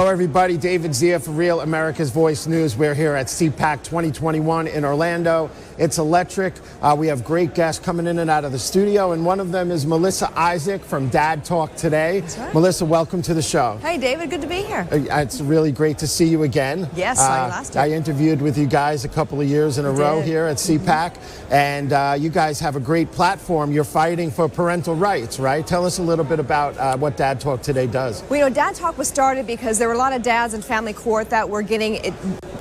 Hello everybody, David Zere for Real America's Voice News. We're here at CPAC 2021 in Orlando. It's electric. We have great guests coming in and out of the studio, and one of them is Melissa Isaac from Dad Talk Today. That's right. Melissa, welcome to the show. Hey David, good to be here. It's really great to see you again. Yes, saw you last time. I interviewed with you guys a couple of years in a row here at CPAC, and you guys have a great platform. You're fighting for parental rights, right? Tell us a little bit about what Dad Talk Today does. Well, Dad Talk was started because there were a lot of dads in family court that were getting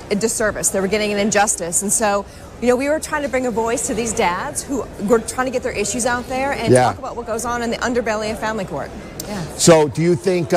a disservice. They were getting an injustice. And so, we were trying to bring a voice to these dads who were trying to get their issues out there and talk about what goes on in the underbelly of family court. Yeah. So do you think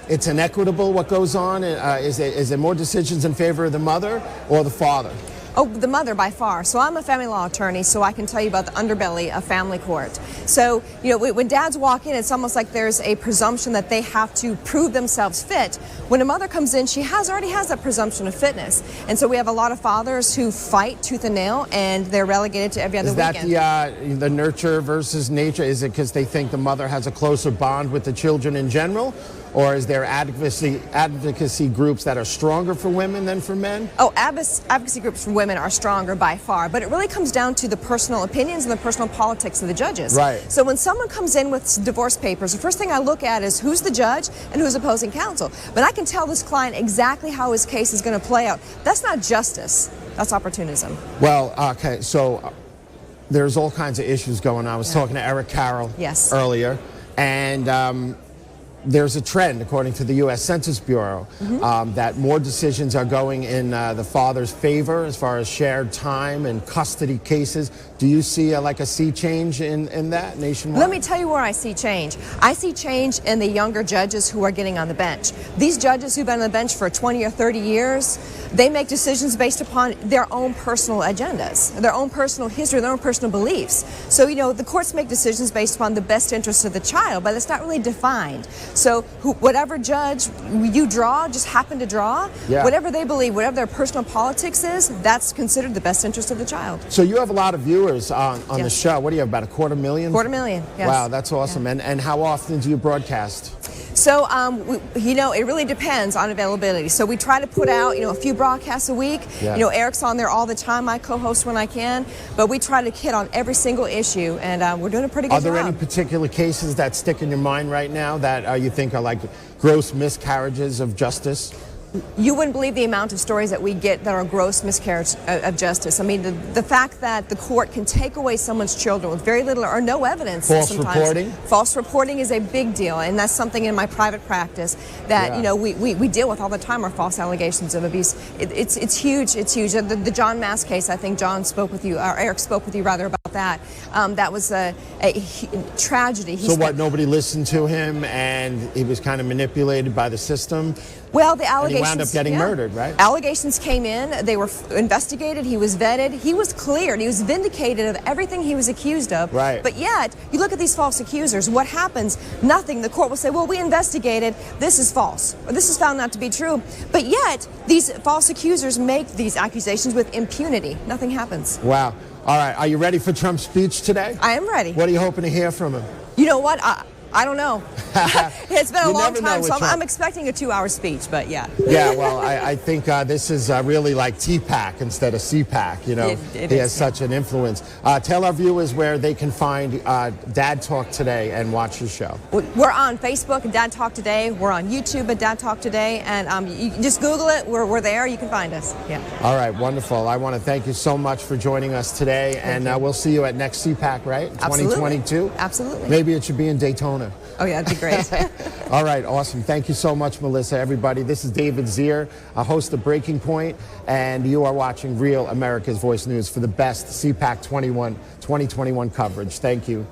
it's inequitable what goes on? Is there more decisions in favor of the mother or the father? Oh, the mother by far. So I'm a family law attorney, so I can tell you about the underbelly of family court. So, when dads walk in, it's almost like there's a presumption that they have to prove themselves fit. When a mother comes in, she already has that presumption of fitness. And so we have a lot of fathers who fight tooth and nail, and they're relegated to every other weekend. Is that the nurture versus nature? Is it because they think the mother has a closer bond with the children in general? Or is there advocacy groups that are stronger for women than for men? Oh, advocacy groups for women are stronger by far, but it really comes down to the personal opinions and the personal politics of the judges. Right. So when someone comes in with divorce papers, the first thing I look at is who's the judge and who's opposing counsel. But I can tell this client exactly how his case is going to play out. That's not justice. That's opportunism. Well, okay, so there's all kinds of issues going on. I was talking to Eric Carroll earlier, and there's a trend, according to the U.S. Census Bureau, that more decisions are going in the father's favor as far as shared time and custody cases. Do you see a sea change in that nationwide? Let me tell you where I see change. I see change in the younger judges who are getting on the bench. These judges who've been on the bench for 20 or 30 years, they make decisions based upon their own personal agendas, their own personal history, their own personal beliefs. So, the courts make decisions based upon the best interest of the child, but it's not really defined. So whatever judge you draw, just happen to draw, whatever they believe, whatever their personal politics is, that's considered the best interest of the child. So you have a lot of viewers on the show. What do you have, about 250,000? 250,000, yes. Wow, that's awesome. Yeah. And how often do you broadcast? So, it really depends on availability. So we try to put out, a few broadcasts a week. Yeah. Eric's on there all the time. I co-host when I can. But we try to hit on every single issue, and we're doing a pretty good job. Are there any particular cases that stick in your mind right now that you think are like gross miscarriages of justice? You wouldn't believe the amount of stories that we get that are gross miscarriage of justice. I mean, the fact that the court can take away someone's children with very little or no evidence. False reporting? False reporting is a big deal, and that's something in my private practice that, we deal with all the time, are false allegations of abuse. It's huge. It's huge. The John Mass case, I think John spoke with you, or Eric spoke with you rather about that. That was a tragedy. So what, nobody listened to him and he was kind of manipulated by the system? Well, the allegations... And he wound up getting murdered, right? Allegations came in, they were investigated, he was vetted, he was cleared, he was vindicated of everything he was accused of. Right. But yet, you look at these false accusers, what happens? Nothing. The court will say, well, we investigated, this is false, or this is found not to be true. But yet, these false accusers make these accusations with impunity. Nothing happens. Wow. All right, are you ready for Trump's speech today? I am ready. What are you hoping to hear from him? You know what? I don't know. It's been a long time, so I'm expecting a 2-hour speech, but yeah. Yeah, well, I think this is really like TPAC instead of CPAC, He has such an influence. Tell our viewers where they can find Dad Talk Today and watch your show. We're on Facebook at Dad Talk Today. We're on YouTube at Dad Talk Today, and you can just Google it. We're there. You can find us. Yeah. All right, wonderful. I want to thank you so much for joining us today, and we'll see you at next CPAC, right? Absolutely. 2022? Absolutely. Maybe it should be in Daytona. Oh, yeah, that'd be great. All right, awesome. Thank you so much, Melissa, everybody. This is David Zere, a host of Breaking Point, and you are watching Real America's Voice News for the best CPAC 2021 coverage. Thank you.